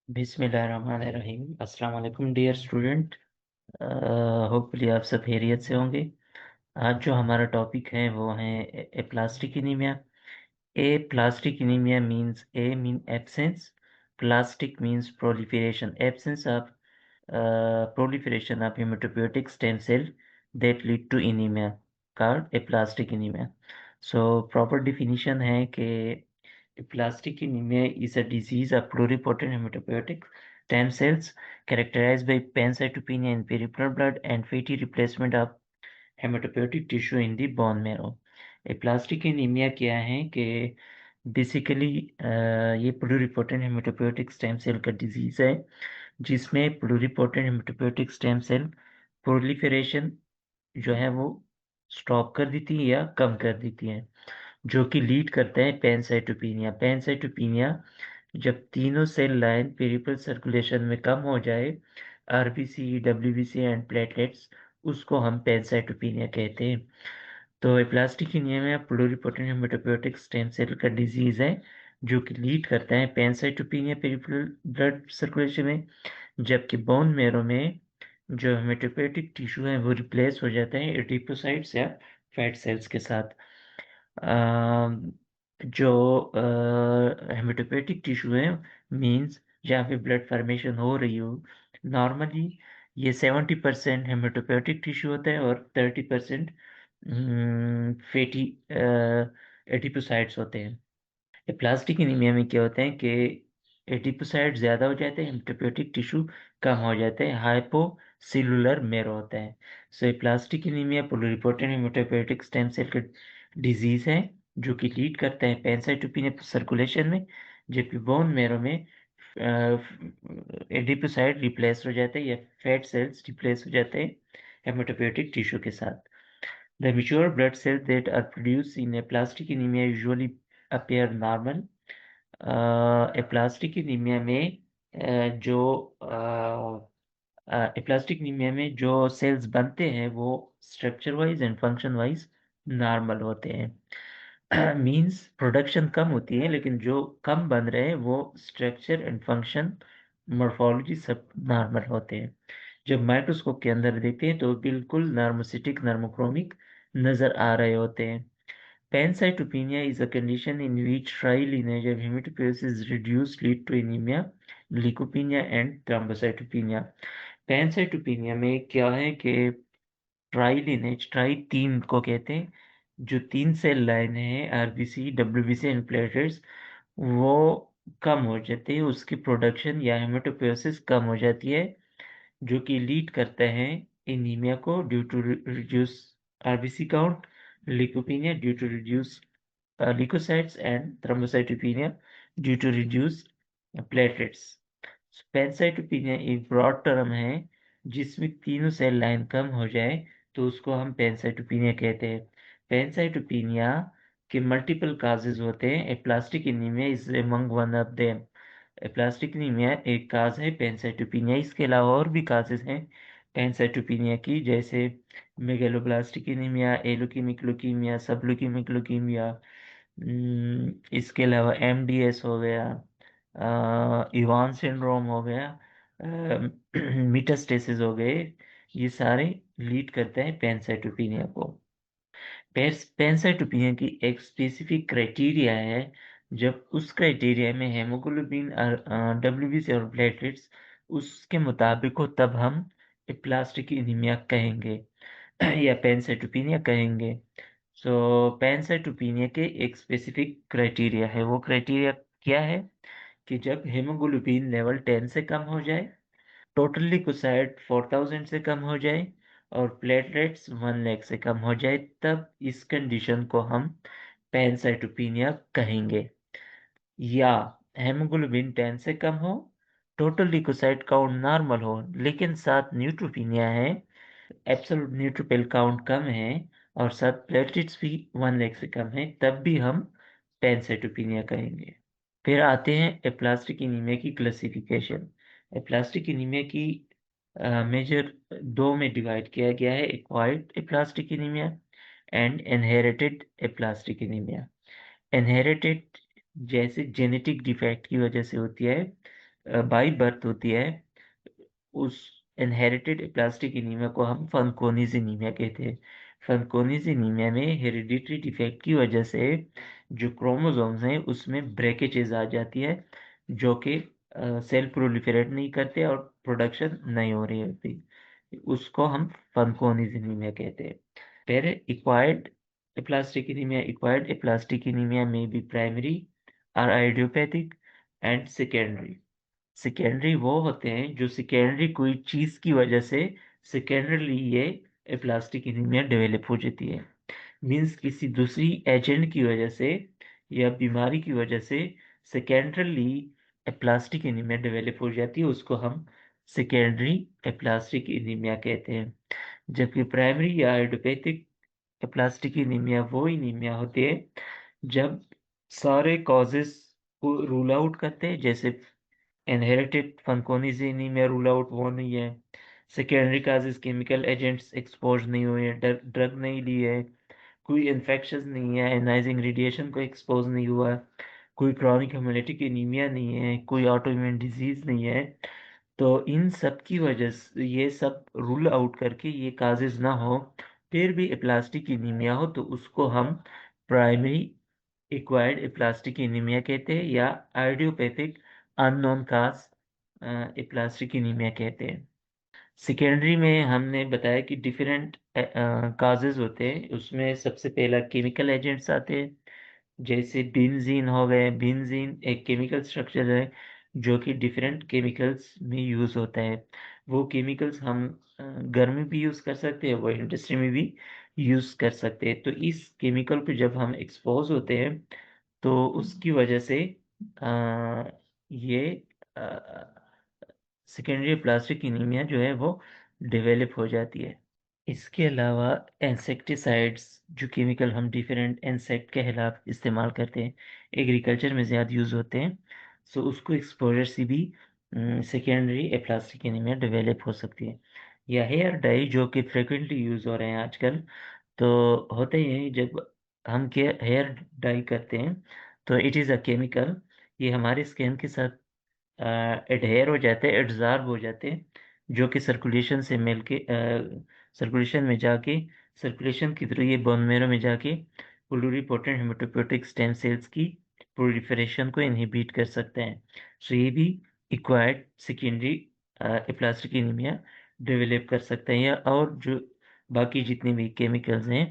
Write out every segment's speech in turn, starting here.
बिस्मिल्लाहिर्रहमानिर्रहीम। अस्सलाम वालेकुम डियर स्टूडेंट। होपफुली आप सब खैरियत से होंगे। आज जो हमारा टॉपिक है वो है aplastic anaemia. Plastic anaemia means A mean absence, plastic means proliferation, absence of proliferation of hematopoietic stem cell that lead to anemia called aplastic anemia. So proper definition है कि aplastic anemia is a disease of pluripotent hematopoietic stem cells characterized by pancytopenia in peripheral blood and fatty replacement of hematopoietic tissue in the bone marrow. Aplastic anemia क्या है कि basically ये pluripotent hematopoietic stem cell का disease है, जिसमें pluripotent hematopoietic stem cell proliferation जो है वो स्टॉप कर देती है या कम कर देती है, जो कि लीड करता है पैनसाइटोपिनिया। पैनसाइटोपिनिया जब तीनों सेल लाइन पेरिफेरल सर्कुलेशन में कम हो जाए, आरबीसी, डब्ल्यूबीसी एंड प्लेटलेट्स, उसको हम पैनसाइटोपिनिया कहते हैं। तो aplastic anemia pluripotent hematopoietic stem cell का डिजीज है, जो कि लीड करता है पैनसाइटोपिनिया पेरिफेरल ब्लड सर्कुलेशन में, जबकि बोन मैरो में जो हेमाटोपोइटिक टिश्यू है वो रिप्लेस हो जाता है एडिपोसाइट्स या फैट सेल्स के साथ। अम, जो हेमाटोपोइटिक टिश्यू है मींस जहाँ पे ब्लड फॉर्मेशन हो रही हो, नॉर्मली ये 70% हेमाटोपोइटिक टिश्यू होता है और 30% फैटी एडिपोसाइट्स होते हैं। ये प्लास्टिक एनीमिया में क्या होता है कि एडिपोसाइट ज्यादा हो जाते हैं, हेमाटोपोइटिक टिश्यू कम हो जाते हैं, हाइपो सेलुलर मेरो होता है। सो ये plastic anemia pluripotent hematopoietic stem cell का डिजीज है, जो कि लीड करता है पैनसाइटोपिनिया सर्कुलेशन में, जबकि बोन मेरो में एडिपोसाइट रिप्लेस हो जाते हैं या फैट सेल्स रिप्लेस हो जाते हैं हेमाटोपोइटिक टिश्यू के साथ। The mature blood cells that are produced in aplastic anemia usually appear normal। Aplastic anemia में जो एप्लास्टिक एनीमिया में जो सेल्स बनते हैं वो structure wise and function wise normal होते हैं। मींस प्रोडक्शन कम होती है, लेकिन जो कम बन रहे हैं वो स्ट्रक्चर एंड फंक्शन, मॉर्फोलॉजी सब नॉर्मल होते हैं। जब माइक्रोस्कोप के अंदर देखते हैं तो बिल्कुल नॉर्मोसिटिक नॉर्मोक्रोमिक नजर आ रहे होते हैं। Pancytopenia is a condition in which tri-lineage of hematopoiesis is reduced lead to anemia, leukopenia and thrombocytopenia। Pancytopenia में क्या है कि ट्राई लिनेज, ट्राई तीन को कहते हैं, जो तीन सेल लाइन है आरबीसी, डब्ल्यूबीसी एंड प्लेटलेट्स, वो कम हो जाती है, उसकी प्रोडक्शन या हेमाटोपोइसिस कम हो जाती है, जो कि लीड करता है एनीमिया को due to reduce RBC count, leukopenia due to reduce leukocytes and thrombocytopenia due to reduced platelets। Pancytopenia एक ब्रॉड टर्म है, जिसमें तीनों सेल लाइन कम हो जाए तो उसको हम पैनसाइटोपिनिया कहते हैं। पैनसाइटोपिनिया के मल्टीपल काजेज होते हैं, aplastic anaemia is among one of them. Aplastic anaemia एक काज है पैनसाइटोपिनिया, इसके अलावा और भी काजेज हैं पैनसाइटोपिनिया की, जैसे मेगलोब्लास्टिक एनीमिया, एलोकेमिक ल्यूकीमिया, सबल्यूकेमिक ल्यूकीमिया, इसके अलावा एमडीएस हो गया, इवान सिंड्रोम हो गया, मेटास्टेसिस हो गए, ये सारे लीड करते हैं पैनसाइटोपिनिया को। पैनसाइटोपिनिया की एक स्पेसिफिक क्राइटेरिया है, जब उस क्राइटेरिया में हेमोग्लोबिन और डब्ल्यूबीसी और प्लेटलेट्स उसके मुताबिक हो, तब हम प्लास्टिक एनीमिया कहेंगे या पैनसाइटोपिनिया कहेंगे। सो पैनसाइटोपिनिया के एक स्पेसिफिक क्राइटेरिया है, वो क्राइटेरिया क्या है कि जब हेमोग्लोबिन लेवल 10 से कम हो जाए, टोटल ल्यूकोसाइट 4000 से कम हो जाए और प्लेटलेट्स 1 लाख से कम हो जाए, तब इस कंडीशन को हम पैनसाइटोपिनिया कहेंगे। या हेमोग्लोबिन 10 से कम हो, टोटल ल्यूकोसाइट काउंट नॉर्मल हो, लेकिन साथ न्यूट्रोपिनिया है, एब्सोल्यूट न्यूट्रोफिल काउंट कम है और साथ प्लेटलेट्स भी 1 लाख से कम है, तब भी हम पैनसाइटोपिनिया कहेंगे। फिर आते हैं एप्लास्टिक एनीमिया की क्लासिफिकेशन। एप्लास्टिक एनीमिया की मेजर दो में डिवाइड किया गया है, acquired aplastic anaemia and inherited aplastic anaemia. Inherited जैसे जेनेटिक डिफेक्ट की वजह से होती है, बाई बर्थ होती है, उस इनहेरिटेड प्लास्टिक एनीमिया को हम फनकोनीज एनीमिया कहते हैं। फनकोनीज एनीमिया में हेरिडिटरी डिफेक्ट की वजह से जो क्रोमोसोम्स हैं उसमें ब्रेकेजेस आ जाती है, जो कि सेल प्रोलिफरेट नहीं करते और प्रोडक्शन नहीं हो रही होती, उसको हम फनकोनीज एनीमिया कहते हैं। फिर acquired aplastic anemia, acquired aplastic anemia may be primary or idiopathic and secondary। Secondary वो होते हैं जो सेकेंडरी कोई चीज की वजह से सेकेंडरली ये एप्लास्टिक एनीमिया डेवलप हो जाती है। मींस किसी दूसरी एजेंट की वजह से या बीमारी की वजह से सेकेंडरली एप्लास्टिक एनीमिया डेवलप हो जाती है, उसको हम सेकेंडरी एप्लास्टिक एनीमिया कहते हैं। जबकि प्राइमरी या आइडियोपैथिक एप्लास्टिक एनीमिया वो एनीमिया होती है जब सारे कॉजेस को रूल आउट करते हैं, जैसे इनहेरिटेड फंकोनिजी एनीमिया रूल आउट वो नहीं है, secondary causes chemical agents expose नहीं हुए हैं, ड्रग नहीं ली है, कोई इन्फेक्शन नहीं है, एनाइजिंग रेडिएशन को एक्सपोज नहीं हुआ, कोई क्रॉनिक हेमोलिटिक एनीमिया नहीं है, कोई ऑटो इम्यून डिजीज नहीं है। तो इन सब की वजह से ये सब रूल आउट करके ये काजेज ना हो, फिर भी एप्लास्टिक एनीमिया हो, तो उसको हम प्राइमरी एक्वायर्ड एप्लास्टिक एनीमिया कहते हैं या आइडियोपैथिक अननोन काज एप्लास्टिक एनीमिया कहते हैं। सेकेंडरी में हमने बताया कि डिफरेंट काजेज होते हैं, उसमें सबसे पहला केमिकल एजेंट्स आते हैं, जैसे बेंजीन हो गए। बेंजीन एक केमिकल स्ट्रक्चर है जो कि डिफरेंट केमिकल्स में यूज होता है। वो केमिकल्स हम घर में भी यूज कर सकते हैं, वो इंडस्ट्री में भी यूज कर सकते हैं। तो इस केमिकल पे जब हम एक्सपोज होते हैं तो उसकी वजह से अ, ये सेकेंडरी प्लास्टिक एनीमिया जो है वो डेवलप हो जाती है। इसके अलावा इंसेक्टिसाइड्स, जो केमिकल हम डिफरेंट इंसेक्ट के खिलाफ इस्तेमाल करते हैं, एग्रीकल्चर में ज़्यादा यूज़ होते हैं, सो उसको एक्सपोजर से भी सेकेंडरी प्लास्टिक एनीमिया डेवलप हो सकती है। या हेयर डाई जो कि फ्रिक्वेंटली यूज़ हो रहे हैं आजकल, तो होते ही हैं जब हम के हेयर डाई करते हैं तो इट इज़ अ केमिकल, ये हमारे स्किन के साथ एडहेयर हो जाते हैं, एड्जार्ब हो जाते हैं, जो कि सर्कुलेशन से मिल के सर्कुलेशन में जाके सर्कुलेशन के थ्रू ये बोन मेरो में जाके प्लुरिपोटेंट हेमेटोपोइटिक स्टेम सेल्स की प्रोलिफरेशन को इनहिबिट कर सकते हैं। सो ये भी acquired secondary aplastic anaemia develop कर सकते हैं। या और जो बाकी जितने भी केमिकल्स हैं,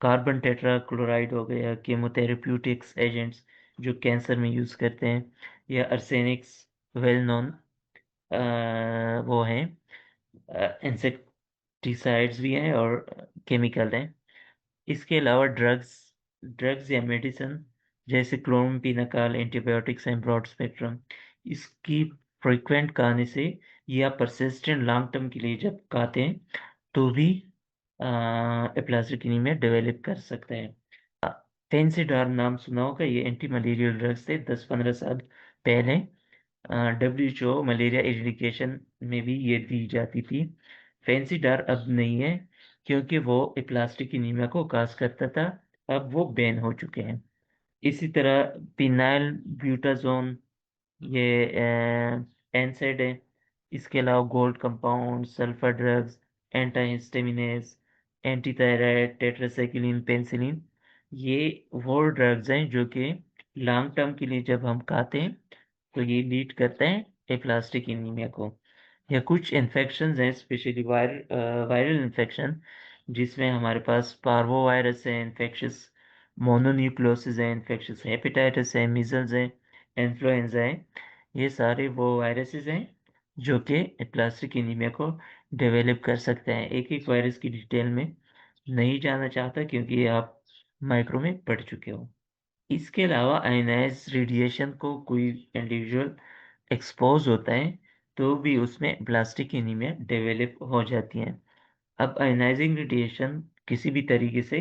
कार्बन टेट्राक्लोराइड हो गया, केमोथेरेप्यूटिक्स एजेंट्स जो कैंसर में यूज करते हैं, या अर्सेनिक्स वेल नोन वो हैं, इंसेक्टिसाइड्स भी हैं और केमिकल हैं। इसके अलावा ड्रग्स ड्रग्स या मेडिसिन जैसे क्लोराम्फेनिकॉल एंटीबायोटिक्स हैं ब्रॉड स्पेक्ट्रम, इसकी फ्रीक्वेंट खाने से या परसिस्टेंट लॉन्ग टर्म के लिए जब खाते हैं तो भी एप्लास्टिक एनीमिया डेवलप कर सकते हैं। फेंसिडार नाम सुना होगा, ये एंटी मलेरियल ड्रग्स थे 10-15 साल पहले। WHO मलेरिया एरिडिकेशन में भी ये दी जाती थी। फेंसिडार अब नहीं है क्योंकि वो प्लास्टिक एनीमिया को काज करता था, अब वो बैन हो चुके हैं। इसी तरह पिनाइल ब्यूटाजोन, ये एनसेड है। इसके अलावा gold compound, sulphur drugs, antihistamines, anti thyroid, tetracycline, penicillin, ये वो ड्रग्स हैं जो कि लॉन्ग टर्म के लिए जब हम खाते हैं तो ये लीड करते हैं एप्लास्टिक एनीमिया को। या कुछ इन्फेक्शंस हैं, स्पेशली वायरल इन्फेक्शन, जिसमें हमारे पास पार्वो वायरस है, इन्फेक्शियस मोनोन्यूक्लियोसिस है, इन्फेक्शियस हेपेटाइटिस है, मीजल्स है, इन्फ्लुएंजा है। ये सारे वो वायरसेस हैं जो कि प्लास्टिक एनीमिया को डेवलप कर सकते हैं। एक एक वायरस की डिटेल में नहीं जाना चाहता क्योंकि आप माइक्रो में पढ़ चुके हो। इसके अलावा आयनाइज रेडिएशन को कोई इंडिविजुअल एक्सपोज होता है तो भी उसमें प्लास्टिक एनीमिया डेवलप हो जाती है। अब आयनाइजिंग रेडिएशन किसी भी तरीके से,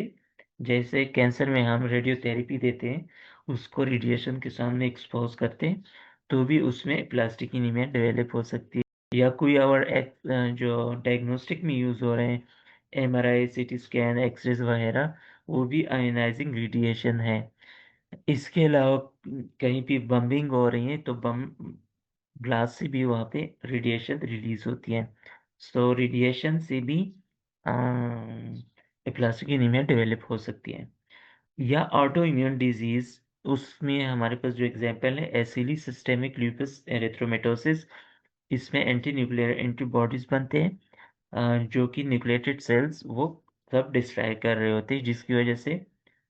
जैसे कैंसर में हम रेडियोथेरेपी देते हैं, उसको रेडिएशन के सामने एक्सपोज करते हैं तो भी उसमें प्लास्टिक एनीमिया डेवलप हो सकती है। या कोई और जो डायग्नोस्टिक में यूज हो रहे हैं, MRI, CT स्कैन, एक्सरेज वगैरह, वो भी आयनाइजिंग रेडिएशन है। इसके अलावा कहीं भी बम्बिंग हो रही है तो बम ग्लास से भी वहाँ पे रेडिएशन रिलीज होती है। सो रेडिएशन से भी प्लास्टिक एनीमिया डेवलप हो सकती है। या ऑटो इम्यून डिजीज, उसमें हमारे पास जो एग्जांपल है एसिली सिस्टेमिक ल्यूपस एरिथ्रोमेटोसिस। इसमें एंटी न्यूक्लियर एंटीबॉडीज बनते हैं, जो कि न्यूक्लिएटेड सेल्स वो सब डिस्ट्रॉय कर रहे होते हैं, जिसकी वजह से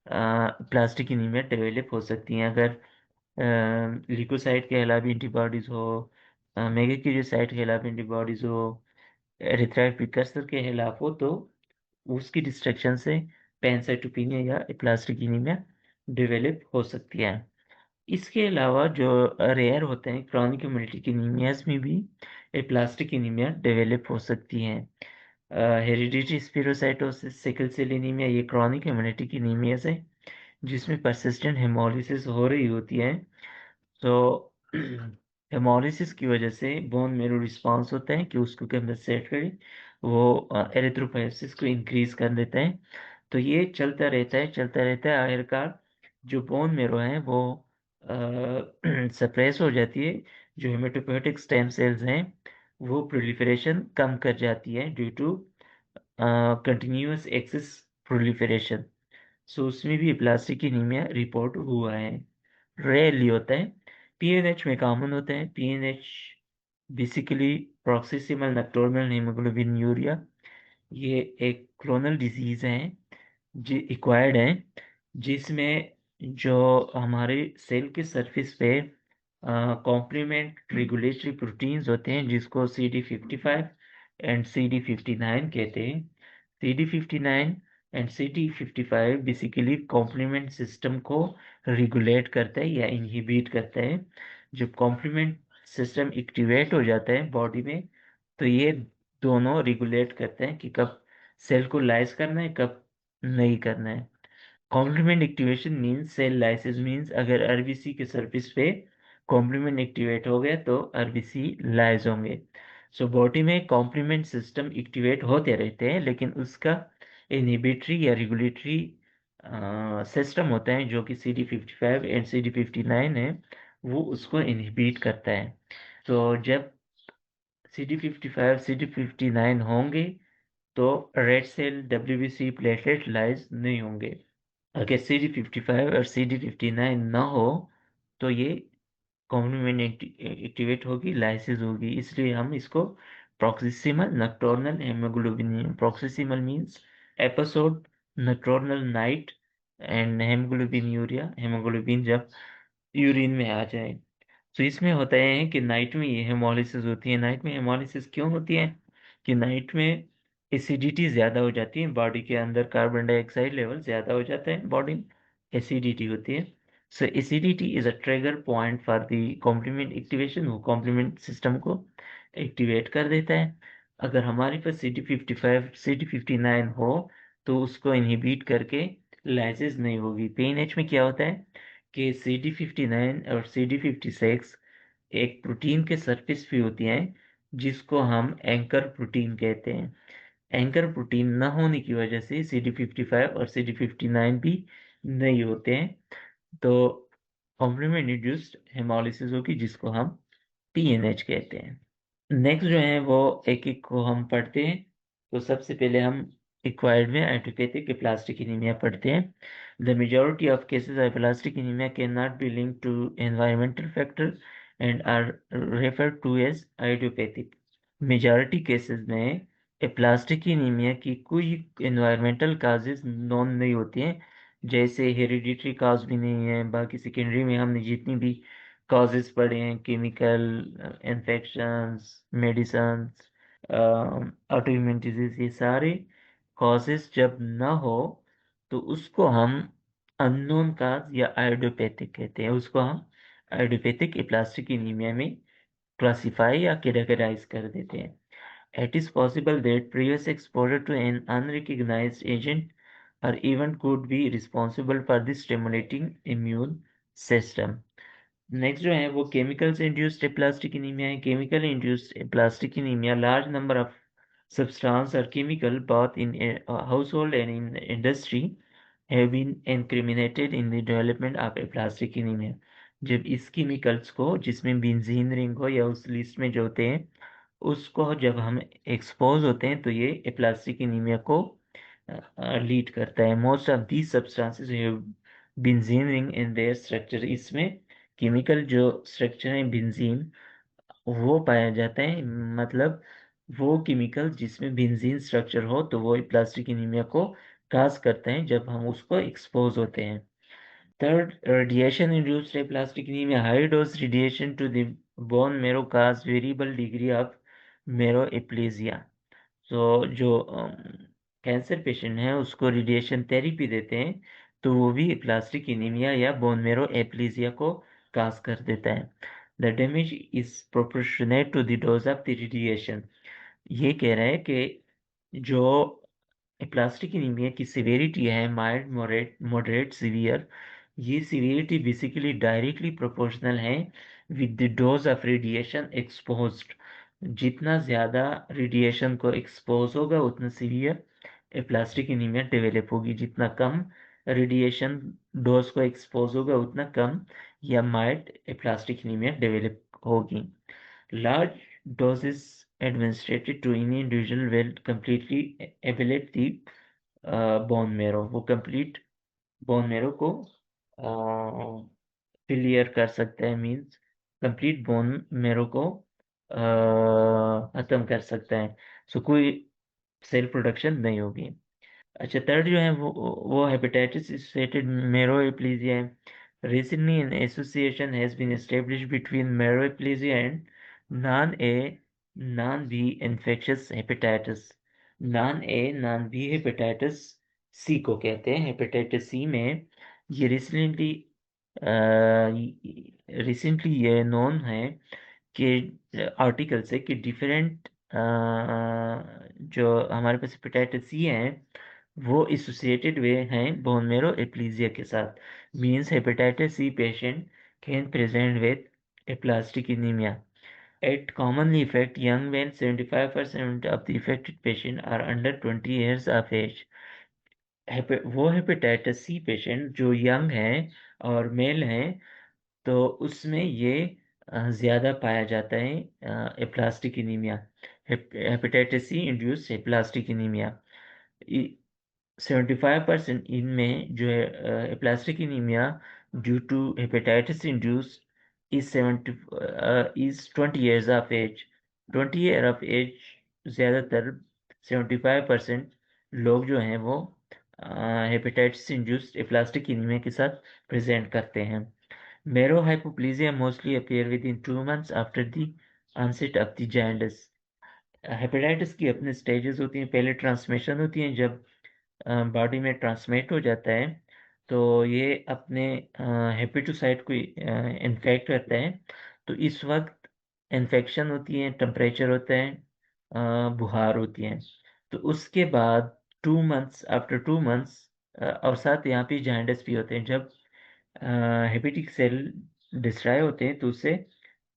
प्लास्टिक एनीमिया डेवलप हो सकती हैं। अगर ल्यूकोसाइट के खिलाफ एंटीबॉडीज हो, मेगाक्यूरीसाइट के खिलाफ एंटीबॉडीज हो, एरिथ्राइड प्रिकर्सर के खिलाफ हो, तो उसकी डिस्ट्रक्शन से पैनसाइटोपेनिया या प्लास्टिक एनीमिया डेवलप हो सकती है। इसके अलावा जो रेयर होते हैं क्रॉनिक हेमोलिटिक एनीमियाज में भी प्लास्टिक एनीमिया डेवलप हो सकती हैं। हेरिडिटी स्पिरोसाइटोसिस, सिकल सेल एनीमिया, ये क्रॉनिक हेमोलिटिक एनीमियाज है जिसमें परसिस्टेंट हेमोलिसिस हो रही होती है। तो हेमोलिसिस की वजह से बोन मेरो रिस्पॉन्स होता है कि उसको कंपेंसेट करे, वो एरिथ्रोपोएसिस को इंक्रीज कर देता है। तो ये चलता रहता है चलता रहता है, आखिरकार जो बोन मेरो है वो सप्रेस हो जाती है। जो हेमेटोपोएटिक स्टेम सेल्स हैं वो प्रोलिफरेशन कम कर जाती है due to continuous excess proliferation. So उसमें भी प्लास्टिक एनीमिया रिपोर्ट हुआ है। रेयरली होता है, पीएनएच में कॉमन होता है। पीएनएच बेसिकली प्रोक्सिसिमल नक्टर्नल हीमोग्लोबिन यूरिया, ये एक क्लोनल डिजीज है जी एक्वायर्ड है, जिसमें जो हमारे सेल के सरफेस पे कॉम्प्लीमेंट रेगुलेटरी प्रोटीन्स होते हैं जिसको CD55 एंड CD59 कहते हैं। CD59 and CD55 basically complement system को रेगुलेट करता है या इनहिबिट करता है। जब कॉम्प्लीमेंट सिस्टम एक्टिवेट हो जाता है बॉडी में, तो ये दोनों रेगुलेट करते हैं कि कब सेल को लाइज करना है, कब नहीं करना है। Complement activation means cell lysis means अगर आरबीसी के सरफेस पे कॉम्प्लीमेंट एक्टिवेट हो गया तो आरबीसी लाइज होंगे। सो बॉडी में कॉम्प्लीमेंट सिस्टम एक्टिवेट होते रहते हैं, लेकिन उसका इनहिबिटरी या रेगुलेटरी सिस्टम होता है जो कि CD55 एंड CD59 है, वो उसको इनहिबिट करता है। तो जब CD55 CD59 होंगे तो red cell WBC platelet lyse नहीं होंगे। अगर CD55 और CD59 ना हो तो ये कॉम्प्लीमेंट एक्टिवेट होगी, लाइसिस होगी। इसलिए हम इसको paroxysmal nocturnal haemoglobin, paroxysmal means episode, nocturnal night, and haemoglobinuria, haemoglobin जब यूरिन में आ जाए। तो इसमें होता है कि नाइट में ये हेमोलिसिस होती है। नाइट में हेमोलिसिस क्यों होती है? कि नाइट में एसिडिटी ज़्यादा हो जाती है बॉडी के अंदर, कार्बन डाइऑक्साइड लेवल ज़्यादा हो जाता है बॉडी में, एसिडिटी होती है। So acidity is a trigger point for the complement activation, वो कॉम्प्लीमेंट सिस्टम को एक्टिवेट कर देता है। अगर हमारे पास CD55 CD59 हो तो उसको इनहिबिट करके लाइसिस नहीं होगी। पीएनएच में क्या होता है कि CD59 और CD56 एक प्रोटीन के सरफेस पे होती हैं जिसको हम एंकर प्रोटीन कहते हैं। एंकर प्रोटीन न होने की वजह से CD55 और CD59 भी नहीं होते हैं। तो कॉम्प्लीमेंट इंड्यूस्ड हेमोलिसिस होगी जिसको हम पीएनएच कहते हैं। नेक्स्ट जो है वो एक एक को हम पढ़ते हैं। तो सबसे पहले हम एक्वायर्ड में एडिपोटिक प्लास्टिक एनीमिया पढ़ते हैं। The majority of cases of plastic anemia can not be linked to environmental factor and are referred to as idiopathic. Majority cases में प्लास्टिक एनीमिया की कोई एनवायरमेंटल काजेज नॉन नहीं होती हैं, जैसे हेरिडिटरी काज भी नहीं है। बाकी सेकेंडरी में हमने जितनी भी कॉजेज पढ़े हैं, chemical infections, medicines, autoimmune disease, ये सारे कॉजेज जब ना हो तो उसको हम अननोन काज या आइडियोपैथिक कहते हैं। उसको हम आइडियोपैथिक प्लास्टिक एनीमिया में क्लासिफाई या कैटेगराइज कर देते हैं। It is possible that previous exposure to an unrecognized agent or event could be responsible for the stimulating immune system. Next जो है वो केमिकल से इंड्यूस्ड प्लास्टिक एनीमिया है। Chemical induced plastic anaemia large number of substance or chemical both in a household and in industry have been incriminated in the development of a plastic anemia. जब इस chemicals को, जिसमें benzene ring हो या उस list में जो होते हैं, उसको जब हम एक्सपोज होते हैं तो ये एप्लास्टिक एनीमिया को लीड करता है। Most of these substances have benzene ring in their structure. इसमें केमिकल जो स्ट्रक्चर है बेंजीन, वो पाया जाता है। मतलब वो केमिकल जिसमें बेंजीन स्ट्रक्चर हो तो वो प्लास्टिक एनीमिया को काज करते हैं जब हम उसको एक्सपोज होते हैं। Third, radiation induced plastic anemia. High dose radiation to the bone marrow cause variable degree of marrow aplasia. तो जो कैंसर पेशेंट है उसको रेडिएशन थेरेपी देते हैं तो वो भी प्लास्टिक एनीमिया या बोन मेरो एप्लेजिया को काज कर देता है। The damage is proportionate to the dose of the radiation. ये कह रहा है कि जो प्लास्टिक एनीमिया की सिवियरिटी है, माइल्ड, मॉडरेट, मॉडरेट, सीवियर, ये सिवियरिटी बेसिकली डायरेक्टली प्रोपोर्शनल है with the dose of radiation exposed. जितना ज़्यादा रेडिएशन को एक्सपोज होगा उतना सीवियर प्लास्टिक एनीमिया डेवलप होगी, जितना कम रेडिएशन डोज को एक्सपोज होगा उतना कम या माइल्ड प्लास्टिक एनीमिया डेवलप होगी। Large doses administered to any individual will completely ablate the bone marrow। वो complete bone marrow को क्लियर कर सकता है, मीन्स कंप्लीट बोन मेरो को खत्म कर सकता है। सो कोई सेल प्रोडक्शन नहीं होगी। अच्छा, थर्ड जो है वो हेपेटाइटिस एसोसिएटेड मेरोएप्लीजिया है। Recently, an association has been established between meroeplegia and non-A, non-B infectious hepatitis। non-A, non-B hepatitis C को कहते हैं। हेपेटाइटिस सी में ये रिसेंटली ये नोन है कि आर्टिकल से कि डिफरेंट जो हमारे पास हेपेटाइटिस सी हैं वो एसोसिएटेड वे हैं बोन मेरो एप्लीजिया के साथ। Means hepatitis C patient can present with aplastic anemia। It commonly affect young men। 75% of the affected patient are under 20 years of age। वो हेपेटाइटिस सी पेशेंट जो young हैं और mail हैं तो उसमें ये ज़्यादा पाया जाता है aplastic anemia. Hepatitis C induce aplastic anemia 75% इनमें जो है aplastic anemia due to hepatitis induce is 20 years of age. 20 year of age ज़्यादातर 75% लोग जो हैं वो हेपेटाइटिस इंड्यूस्ड एप्लास्टिक एनीमिया के साथ प्रेजेंट करते हैं। मेरो hypoplasia mostly appear with in 2 months after the onset of the jaundice। Hepatitis की अपने स्टेजेस होती हैं। पहले ट्रांसमिशन होती हैं, जब बॉडी में ट्रांसमिट हो जाता है तो ये अपने हेपेटोसाइट को इन्फेक्ट करता है। तो इस वक्त इन्फेक्शन होती है, टेम्परेचर होता है, बुखार होती है। तो उसके बाद 2 months, आफ्टर 2 months, और साथ यहाँ पे जाइंडस भी होते हैं। जब हेपेटिक सेल डिस्ट्रॉय होते हैं तो उससे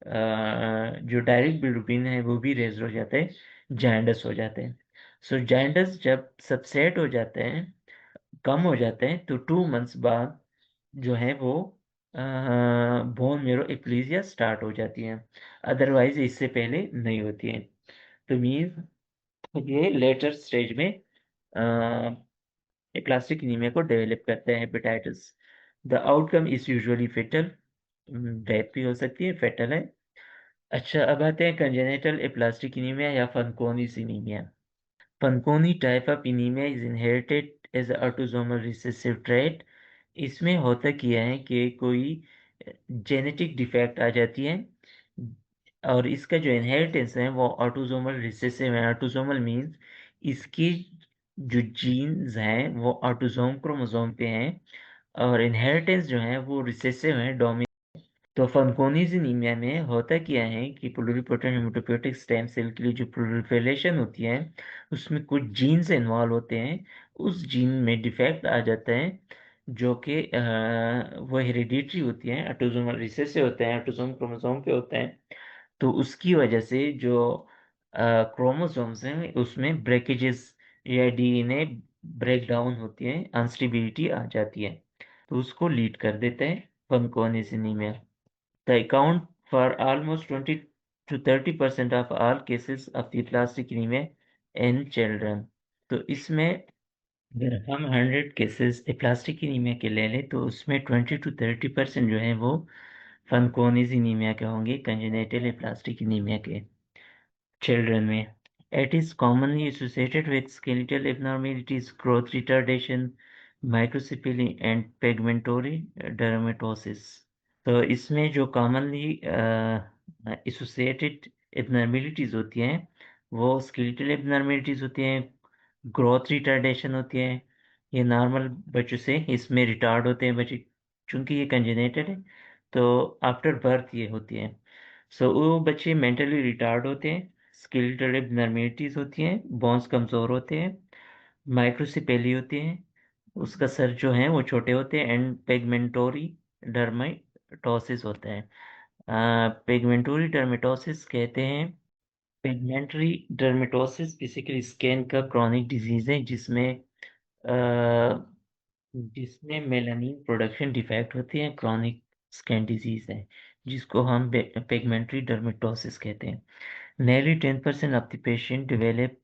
जो डायरेक्ट बिल्रुबिन है वो भी रेज हो जाता है, जाइंडस हो जाते हैं। सो जाइंडस जब सबसेट हो जाते हैं, कम हो जाते हैं, तो 2 months बाद जो है वो बोन मेरो एप्लीजिया स्टार्ट हो जाती है। अदरवाइज इससे पहले नहीं होती है। तो मीन्स ये लेटर स्टेज में प्लास्टिक एनीमिया को डेवलप करते हैं hepatitis. The outcome is usually fatal. Death भी हो सकती है, फेटल है। अच्छा, अब आते हैं कंजेनिटल एप्लास्टिक एनीमिया या फनकोनी anaemia. Fanconi type of anemia is inherited as an autosomal recessive trait। इसमें होता क्या है कि कोई जेनेटिक डिफेक्ट आ जाती है और इसका जो इनहेरिटेंस है वो ऑटोसोमल रिसेसिव है। ऑटोसोमल मींस इसकी जो जीन्स हैं वो ऑटोसोम क्रोमोसोम पे हैं और इनहेरिटेंस जो है वो रिसेसिव है, डोमिनेंट। तो फंकोनीज एनीमिया में होता क्या है कि प्लुरिपोटेंट हेमोटोपोइएटिक स्टेम सेल के लिए जो प्रोलिफरेशन होती है उसमें कुछ जीन्स इन्वॉल्व होते हैं। उस जीन में डिफेक्ट आ जाता है जो कि वो हेरिडिटरी होती है, ऑटोसोमल रिसेसिव होते हैं, ऑटोसोम क्रोमोसोम पे होते हैं। तो उसकी वजह से जो क्रोमोसोम्स हैं उसमें ब्रेकेजेस या डीएनए ब्रेक डाउन होती है, अनस्टेबिलिटी आ जाती है, तो उसको लीड कर देते हैं फंकोनीज anaemia. They account for almost 20 to 30% of all cases of the aplastic anemia in children. तो इसमें अगर हम 100 केसेस एप्लास्टिक एनीमिया के ले लें तो उसमें 20 to 30% जो है वो फनकोनिस एनीमिया के होंगे, कंजेनिटल एप्लास्टिक एनीमिया के children में. It is commonly associated with skeletal abnormalities, growth retardation, microcephaly and pigmentary dermatosis. तो इसमें जो कॉमनली एसोसिएटेड एबनॉर्मेलिटीज होती हैं वो स्केलेटल एबनॉर्मेलिटीज होती हैं, ग्रोथ रिटार्डेशन होती है. ये नॉर्मल बच्चों से इसमें रिटार्ड होते हैं बच्चे, चूंकि ये कंजेनेटेड है तो आफ्टर बर्थ ये होती है. सो वो बच्चे मेंटली रिटार्ड होते हैं, स्केलेटल एबनॉर्मेलिटीज होती हैं, बोन्स कमज़ोर होते हैं, माइक्रोसिपेली होती हैं, उसका सर जो है वो छोटे होते हैं, एंड पेगमेंटोरी डर्मेटोसिस होता है. पिगमेंटरी डर्मेटोसिस कहते हैं. पिगमेंटरी डर्मेटोसिस बेसिकली स्किन का क्रॉनिक डिजीज है जिसमें मेलानिन प्रोडक्शन डिफेक्ट होती है, क्रॉनिक स्किन डिजीज है जिसको हम पिगमेंटरी डर्मेटोसिस कहते हैं. Nearly 10% of the patient develop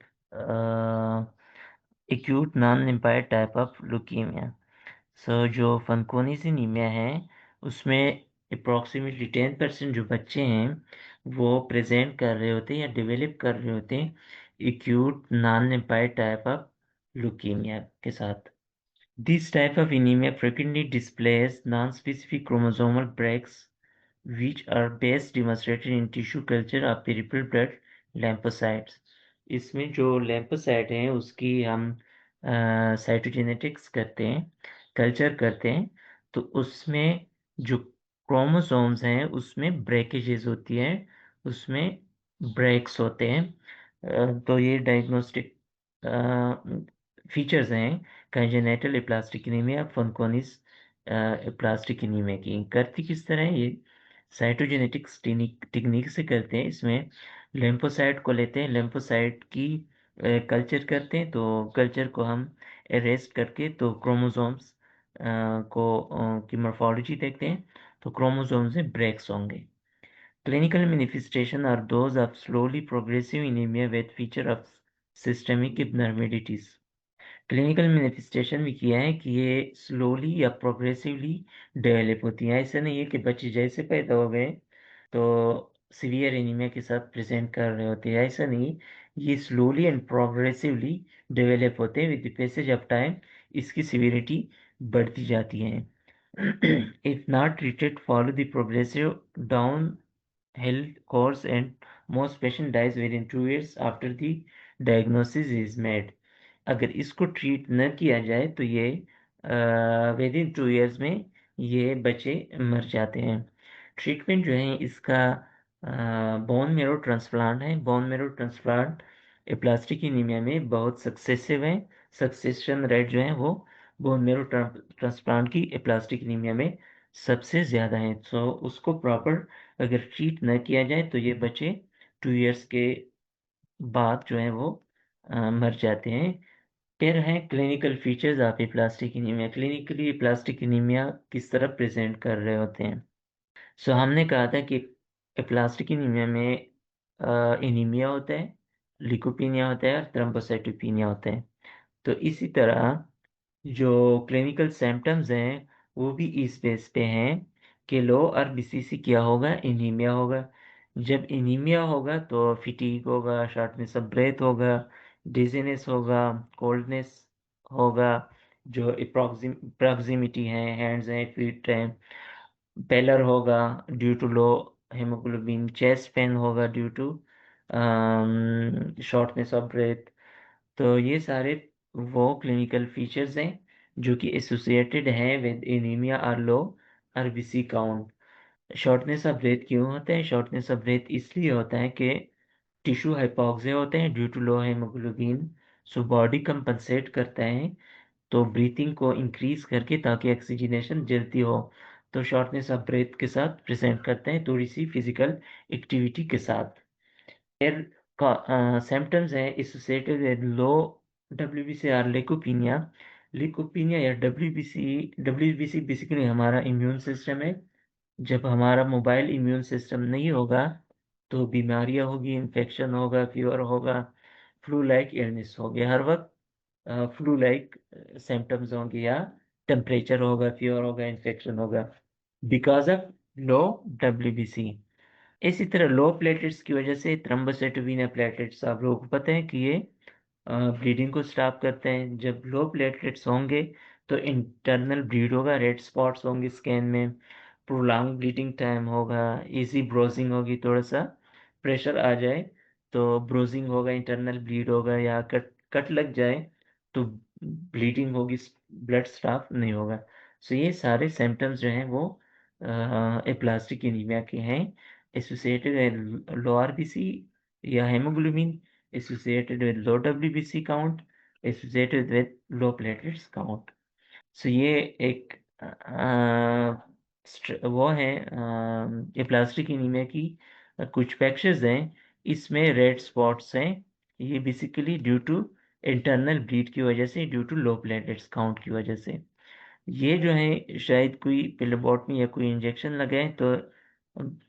acute non-lymphatic type of leukemia. सो जो फनकोनी एनीमिया है उसमें अप्रॉक्सीमेटली 10% जो बच्चे हैं वो प्रेजेंट कर रहे होते हैं या डेवलप कर रहे होते हैं acute non lymphoid type of leukaemia के साथ. This type of anaemia frequently displays non-specific chromosomal breaks which are best demonstrated in tissue culture of peripheral blood lymphocytes. इसमें जो lymphocyte हैं उसकी हम साइटोजेनेटिक्स करते हैं, कल्चर करते हैं, तो उसमें जो क्रोमोसोम्स हैं उसमें ब्रेकेजेस होती है, उसमें ब्रेक्स होते हैं. तो ये डायग्नोस्टिक फीचर्स हैं congenital aplastic anaemia, Fanconi's aplastic anaemia की. करती किस तरह है ये? साइटोजेनेटिक्स टेक्निक से करते हैं. इसमें लिम्फोसाइट को लेते हैं, लिम्फोसाइट की कल्चर करते हैं, तो कल्चर को हम अरेस्ट करके तो क्रोमोसोम्स की मॉर्फोलॉजी देखते हैं, तो क्रोमोसोम्स में ब्रेक्स होंगे. Clinical manifestation are those of slowly progressive anemia with feature of systemic abnormalities. Clinical manifestation भी किया है कि ये स्लोली या प्रोग्रेसिवली डेवलप होती है. ऐसा नहीं है कि बच्चे जैसे पैदा हो गए तो सीवियर एनीमिया के साथ प्रेजेंट कर रहे होते हैं, ऐसा नहीं. ये स्लोली एंड प्रोग्रेसिवली डेवलप होते हैं, with the passage of time इसकी सीवियरिटी बढ़ती जाती है. If not treated follow the progressive down hill course and most patient dies within 2 years after the diagnosis is made. अगर इसको ट्रीट न किया जाए तो ये विद इन 2 years में ये बच्चे मर जाते हैं. ट्रीटमेंट जो है इसका बोन मेरो ट्रांसप्लांट है. Bone marrow transplant aplastic anemia में बहुत सक्सेसिव है. सक्सेशन रेट जो है वो बोन मेरो ट्रांसप्लांट की एप्लास्टिक एनीमिया में सबसे ज़्यादा है. सो उसको प्रॉपर अगर ट्रीट न किया जाए तो ये बच्चे 2 years के बाद जो है वो मर जाते हैं. फिर हैं clinical features of plastic anaemia. Clinically plastic anaemia किस तरह प्रेजेंट कर रहे होते हैं? सो हमने कहा था कि प्लास्टिक एनीमिया में एनीमिया होता है, लिकोपीनिया होता है और थ्रोम्बोसाइटोपेनिया होता है. तो इसी तरह जो क्लिनिकल सिम्टम्स हैं वो भी इस बेस पे हैं कि लो आरबीसीसी क्या होगा, एनीमिया होगा. जब एनीमिया होगा तो फिटीग होगा, शॉर्टनेस ऑफ ब्रेथ होगा, डिजीनेस होगा, कोल्डनेस होगा, जो प्रॉक्सिमिटी है, हैंड्स हैं, फीट हैं, पेलर होगा due to low haemoglobin, chest pain होगा due to shortness of breath. तो ये सारे वो क्लिनिकल फीचर्स हैं जो कि एसोसिएटेड हैं विद एनीमिया और low RBC count. Shortness of breath क्यों होता है? शॉर्टनेस ऑफ ब्रेथ इसलिए होता है कि टिश्यू हाइपोक्सिया होते हैं due to low hemoglobin. So body compensate करता है तो ब्रीथिंग को इंक्रीज करके ताकि ऑक्सीजनेशन जल्दी हो, तो शॉर्टनेस ऑफ ब्रेथ के साथ प्रेजेंट करते हैं थोड़ी सी फिजिकल एक्टिविटी के साथ. फिर सिम्टम्स है एसोसिएटेड विद लो डब्ल्यूबीसी और लेकोपीनिया. लेकोपीनिया या डब्ल्यूबीसी बेसिकली हमारा इम्यून सिस्टम है जब हमारा मोबाइल इम्यून सिस्टम नहीं होगा तो बीमारियां होगी, इन्फेक्शन होगा, फीवर होगा, फ्लू लाइक इलनेस होगी हर वक्त, फ्लू लाइक सिम्टम्स होंगे, या टेम्परेचर होगा, फीवर होगा, इन्फेक्शन होगा, बिकॉज ऑफ लो डब्ल्यूबीसी। इसी तरह लो प्लेटलेट्स की वजह से थ्रम्बोसाइटोपिनिया प्लेटलेट्स, आप लोगों को पता है कि ये ब्लीडिंग को स्टॉप करते हैं। जब लो प्लेटलेट्स होंगे तो इंटरनल ब्लीड होगा, रेड स्पॉट्स होंगे स्कैन में, प्रोलॉन्ग ब्लीडिंग टाइम होगा, इजी ब्रोजिंग होगी, थोड़ा सा प्रेशर आ जाए तो ब्रोजिंग होगा, इंटरनल ब्लीड होगा, या कट कट लग जाए तो ब्लीडिंग होगी, ब्लड स्टॉप नहीं होगा। सो ये सारे सिम्टम्स जो हैं वो एप्लास्टिक एनीमिया के हैं, एसोसिएटेड विद लो आरबीसी या haemoglobin, associated with low WBC count, associated with low platelets count। सो ये एक वो है प्लास्टिक एनीमिया की कुछ पैक्चेस हैं। इसमें रेड स्पॉट्स हैं, ये basically due to internal bleed की वजह से, due to low platelets count की वजह से। ये जो है शायद कोई पिलोबोटमी या कोई इंजेक्शन लगाए तो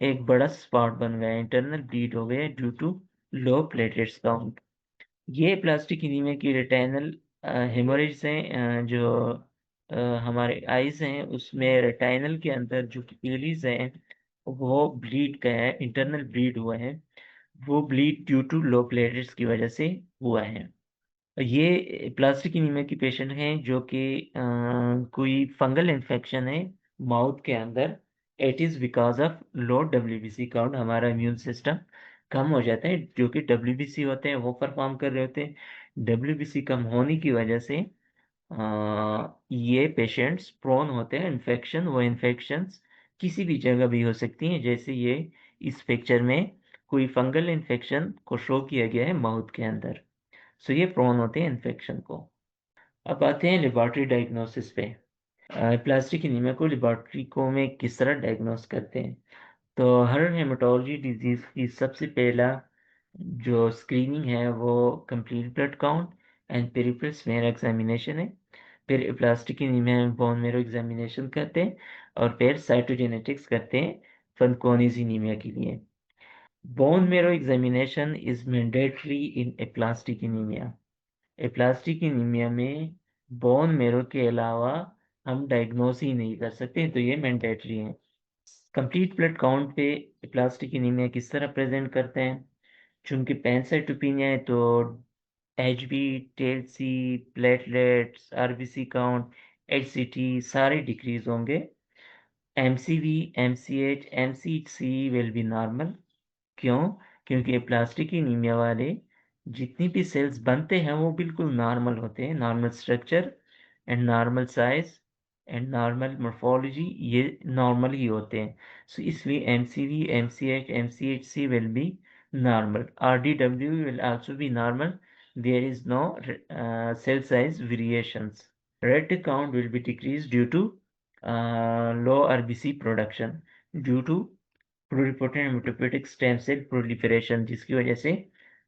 एक बड़ा स्पॉट बन गया, इंटरनल ब्लीड हो गया due to low platelets count. ये प्लास्टिक एनीमिया की रेटाइनल हेमोरेज हैं, जो हमारे आईज हैं उसमें रेटाइनल के अंदर जो पिलीज हैं वो ब्लीड का है, इंटरनल ब्लीड हुआ है, वो bleed due to low platelets की वजह से हुआ है। ये प्लास्टिक एनीमिया की पेशेंट हैं जो कि कोई फंगल इन्फेक्शन है माउथ के अंदर। It is because of low WBC count, हमारा इम्यून सिस्टम कम हो जाता है, जो कि डब्ल्यूबीसी होते हैं वो परफॉर्म कर रहे होते हैं। डब्ल्यूबीसी कम होने की वजह से ये पेशेंट्स प्रोन होते हैं इन्फेक्शन। वो इन्फेक्शंस किसी भी जगह भी हो सकती हैं, जैसे ये इस पिक्चर में कोई फंगल इन्फेक्शन को शो किया गया है माउथ के अंदर। सो ये प्रोन होते हैं इन्फेक्शन को। अब आते हैं लेबोरेटरी डायग्नोसिस पे। प्लास्टिक एनीमिया को लेबोरेटरी को में किस तरह डायग्नोस करते हैं। तो हर हेमाटोलॉजी डिजीज की सबसे पहला जो स्क्रीनिंग है वो complete blood count and peripheral smear examination है। फिर प्लास्टिक एनीमिया में बोन मेरो एग्जामिनेशन करते हैं, और फिर साइटोजेनेटिक्स करते हैं फनकोनीज एनीमिया के लिए। Bone marrow examination is mandatory in aplastic anaemia. Aplastic anemia में बोन मेरो के अलावा हम डायग्नोस ही नहीं कर सकते, तो ये मैंडेटरी है। कंप्लीट ब्लड काउंट पे एप्लास्टिक एनीमिया किस तरह प्रेजेंट करते हैं। चूंकि पैंसाइटोपिनिया है तो Hb, TLC, platelets, RBC count, HCT सारे डिक्रीज होंगे। MCV, MCH, MCC will be normal. क्यों? क्योंकि प्लास्टिक एनीमिया वाले जितनी भी सेल्स बनते हैं वो बिल्कुल नॉर्मल होते हैं, normal structure and normal size and normal morphology, ये नॉर्मल ही होते हैं। सो इसलिए MCV, MCH, MCHC will be normal. RDW will also be normal. There is no cell size variations. Red count will be decreased due to low RBC production due to pluripotent haematopoietic stem cell proliferation, जिसकी वजह से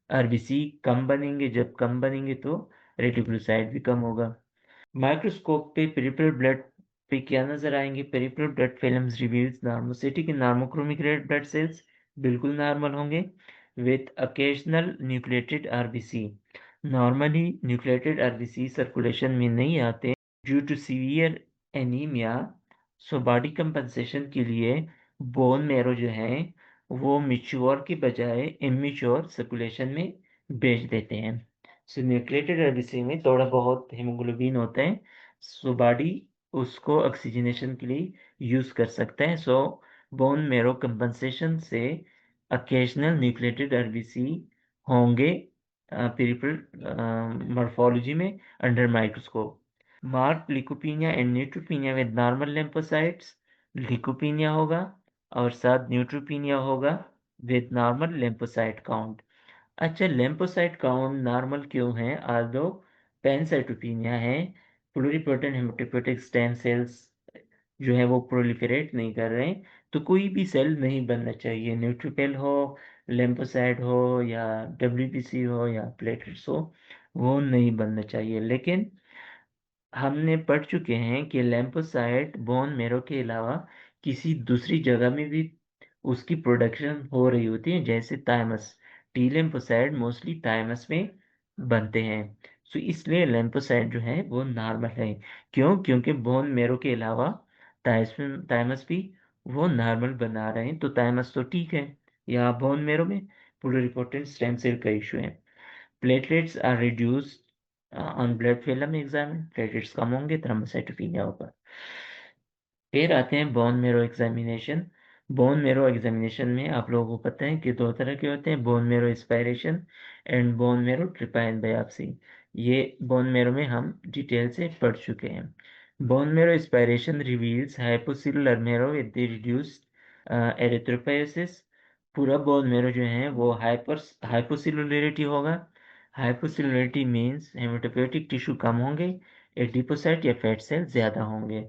RBC कम बनेंगे। जब कम बनेंगे तो reticulocyte भी कम होगा। Microscope पे पेरिफेरल ब्लड पे क्या नजर आएंगे। Peripheral blood films reveals normocytic normochromic red blood cells बिल्कुल नॉर्मल होंगे with occasional nucleated RBC. Normally nucleated RBC circulation में नहीं आते due to severe anaemia. So body compensation के लिए बोन मेरो जो है वो मिच्योर के बजाय इमेच्योर सर्कुलेशन में भेज देते हैं। सो न्यूक्लिएटेड आरबीसी में थोड़ा बहुत हेमोग्लोबिन होता है, सो बॉडी उसको ऑक्सीजनेशन के लिए यूज कर सकते हैं। सो बोन मेरो कंपनसेशन से अकेशनल न्यूक्लिएटेड आरबीसी होंगे पेरिफेरल मॉर्फोलॉजी में under microscope. Mark leucopenia and neutropenia with normal lymphocytes. Leucopenia होगा और साथ न्यूट्रोपीनिया होगा विद नॉर्मल लिम्फोसाइट काउंट। अच्छा, लिम्फोसाइट काउंट नॉर्मल क्यों है? आल्दो पैनसाइटोपिनिया है, प्लुरिपोटेंट हेमोटोपोइएटिक स्टेम सेल्स जो है वो प्रोलिफरेट नहीं कर रहे हैं, तो कोई भी सेल नहीं बनना चाहिए, न्यूट्रोफिल हो, लिम्फोसाइट हो, या डब्ल्यूबीसी हो, या प्लेटलेट्स हो, वो नहीं बनना चाहिए। लेकिन हमने पढ़ चुके हैं कि लिम्फोसाइट बोन मेरो के अलावा किसी दूसरी जगह में भी उसकी प्रोडक्शन हो रही होती है, जैसे thymus. T lymphocyte mostly thymus में बनते हैं। सो इसलिए लिम्फोसाइट जो है वो नॉर्मल है। क्यों? क्योंकि बोन मेरो के अलावा थायमस भी वो नॉर्मल बना रहे हैं, तो थायमस तो ठीक है। यहाँ बोन मेरो में प्लुरिपोटेंट स्टेम सेल का इशू है। Platelets are reduced on blood film examine, platelets कम होंगे, थ्रोम्बोसाइटोपिनिया होगा। फिर आते हैं bone marrow examination. Bone marrow examination में आप लोगों को पता है कि दो तरह के होते हैं, bone marrow aspiration and bone marrow ट्रिपाइन biopsy. ये बोन मेरो में हम डिटेल से पढ़ चुके हैं। Bone marrow aspiration reveals hypocellular मेरो विद द रिड्यूस्ड एरिथ्रोपोएसिस। पूरा बोन मेरो जो है वो हाइपोसेलुलरिटी होगा। हाइपोसेलुलरिटी मीन्स हेमाटोपोइएटिक टिश्यू कम होंगे, एडिपोसाइट या फैट सेल ज्यादा होंगे।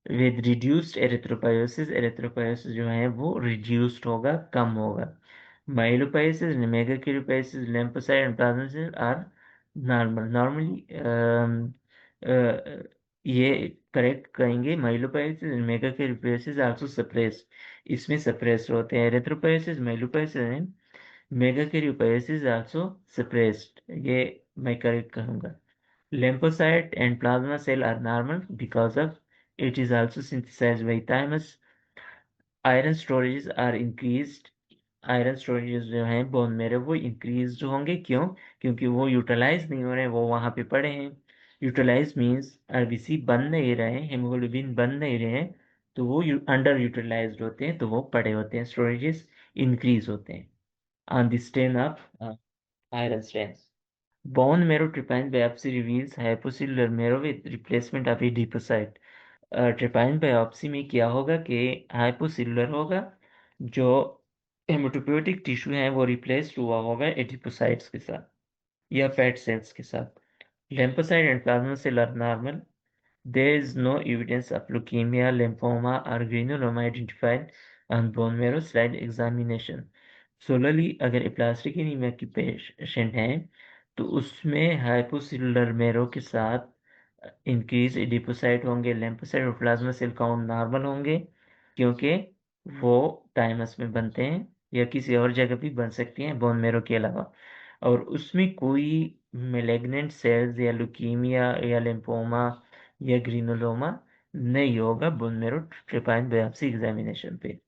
विद रिड्यूस्ड एरिथ्रोपायोसिस, एरिथ्रोपायोसिस जो है वो रिड्यूस्ड होगा, कम होगा। Myelopoiesis, megakaryopoiesis, lymphocyte and plasma cells are normal. Normally ये करेक्ट कहेंगे, myelopoiesis and megakaryopoiesis also suppressed, इसमें सप्रेस्ड होते हैं। Erythropoiesis, myelopoiesis and megakaryopoiesis also suppressed, ये मैं करेक्ट कहूँगा। Lymphocyte and plasma cell are normal because of it is also synthesized by thymus. Iron storages are increased. Iron storages जो हैं bone marrow वो increase होंगे। क्यों? क्योंकि वो यूटिलाइज नहीं हो रहे, वो वहां पे पड़े हैं। यूटिलाइज मींस आरबीसी बन नहीं रहे, हेमोग्लोबिन बन नहीं रहे हैं, तो वो अंडर यूटिलाइज्ड होते हैं, तो वो पड़े होते हैं, स्टोरेजेस इंक्रीज होते हैं on the stain of iron stain. Bone marrow trypan biopsy reveals hypocellular marrow with replacement of adipocyte। Trephine biopsy में क्या होगा कि हाइपोसेलुलर होगा, जो हेमेटोपोइएटिक टिश्यू है वो रिप्लेस्ड हुआ होगा एडिपोसाइट्स के साथ या फैट सेल्स के साथ। lymphocyte and plasma cell are normal. There is no evidence of leukemia, lymphoma, or granuloma identified on bone marrow slide examination. सोलरली अगर एप्लास्टिक एनीमिया की पेशेंट हैं तो उसमें हाइपोसेलुलर मेरो के साथ इंक्रीज एडिपोसाइट होंगे, लिम्फोसाइट और प्लाज्मा सेल काउंट नॉर्मल होंगे, क्योंकि वो टाइमस में बनते हैं या किसी और जगह भी बन सकती हैं बोन मेरो के अलावा। और उसमें कोई मेलेग्नेंट सेल्स या लुकीमिया या लिम्फोमा या ग्रीनुलोमा नहीं होगा बोन मेरो ट्रिपाइन बायोप्सी एग्जामिनेशन पे।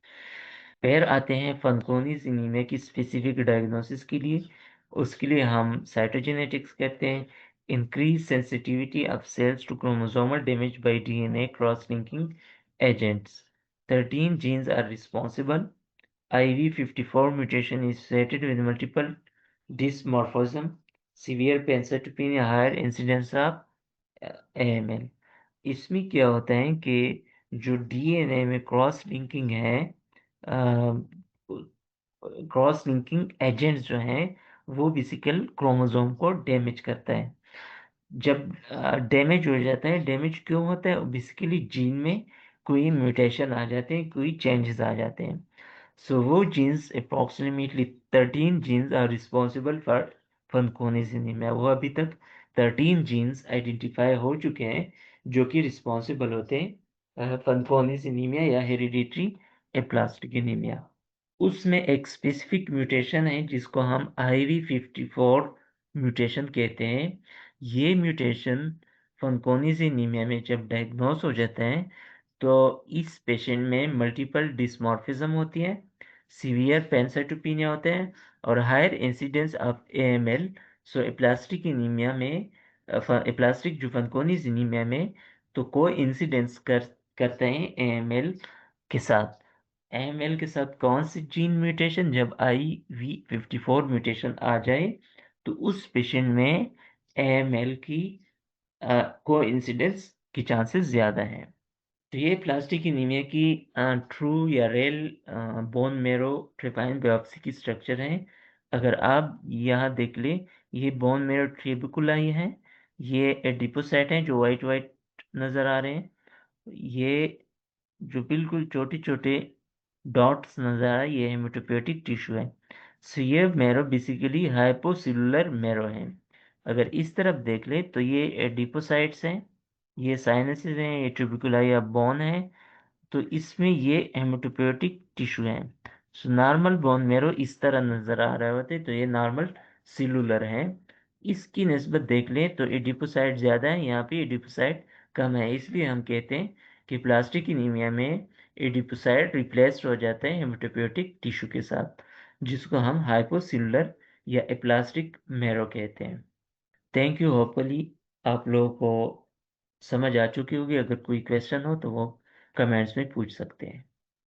फिर आते हैं फनकोनीज एनीमिया की स्पेसिफिक डायग्नोसिस के लिए। उसके लिए हम साइटोजेनेटिक्स कहते हैं, increase sensitivity of cells to chromosomal damage by DNA cross linking agents. 13 genes are responsible. IV54 mutation is associated with multiple dysmorphism, severe pancytopenia, higher incidence of AML। इसमें क्या होता है कि जो डीएनए में क्रॉस लिंकिंग है, cross linking agents जो हैं वो बेसिकल क्रोमोसोम को डैमेज करता है। जब डैमेज हो जाता है, डैमेज क्यों होता है? बेसिकली जीन में कोई म्यूटेशन आ जाते हैं, कोई चेंजेस आ जाते हैं। सो वो genes approximately 13 genes are responsible for Fanconi's anaemia. वो अभी तक 13 जीन्स आइडेंटिफाई हो चुके हैं जो कि रिस्पॉन्सिबल होते हैं फनकोनिस एनीमिया या हेरिडिटरी एप्लास्टिक एनीमिया। उसमें एक स्पेसिफिक म्यूटेशन है जिसको हम IV54 म्यूटेशन कहते हैं। ये म्यूटेशन फनकोनिस एनीमिया में जब डायग्नोस हो जाता है तो इस पेशेंट में मल्टीपल डिसमॉर्फिज्म होती है, सीवियर पैनसाइटोपिनिया होते हैं और higher incidence of AML। So aplastic anemia में एप्लास्टिक जो फनकोनिस एनीमिया में तो को इंसिडेंस करते हैं AML के साथ। AML के साथ कौन सी जीन म्यूटेशन? जब IV54 म्यूटेशन आ जाए तो उस पेशेंट में AML की को इंसिडेंस की चांसेस ज़्यादा हैं। तो ये प्लास्टिक एनीमिया की ट्रू या रियल बोन मेरो ट्रिपाइन बायोप्सी की स्ट्रक्चर है। अगर आप यहाँ देख ले, ये बोन मेरो ट्रिबिकुलाई है, ये एडिपोसाइट हैं जो वाइट वाइट नज़र आ रहे हैं, ये जो बिल्कुल छोटे छोटे डॉट्स नजर आ रहा है ये हेमेटोपोइएटिक टिश्यू है। सो ये मेरो बेसिकली हाइपोसेलुलर मेरो है। अगर इस तरफ देख ले तो ये एडिपोसाइट्स हैं, ये साइनसेस हैं, ये ट्यूबिकुलाई या बोन है, तो इसमें ये हेमेटोपोएटिक टिश्यू है। सो नॉर्मल बोन मेरो इस तरह नजर आ रहे होते, तो ये नॉर्मल सेलुलर है। इसकी निस्बत देख लें तो एडिपोसाइट ज़्यादा है, यहाँ पे एडिपोसाइट कम है, इसलिए हम कहते हैं कि प्लास्टिक एनीमिया में एडिपोसाइट रिप्लेस्ड हो जाता है हेमेटोपोएटिक टिश्यू के साथ, जिसको हम हाइपोसेलुलर या एप्लास्टिक मेरो कहते हैं। Thank you. होपफुली आप लोगों को समझ आ चुकी होगी। अगर कोई क्वेश्चन हो तो वो कमेंट्स में पूछ सकते हैं।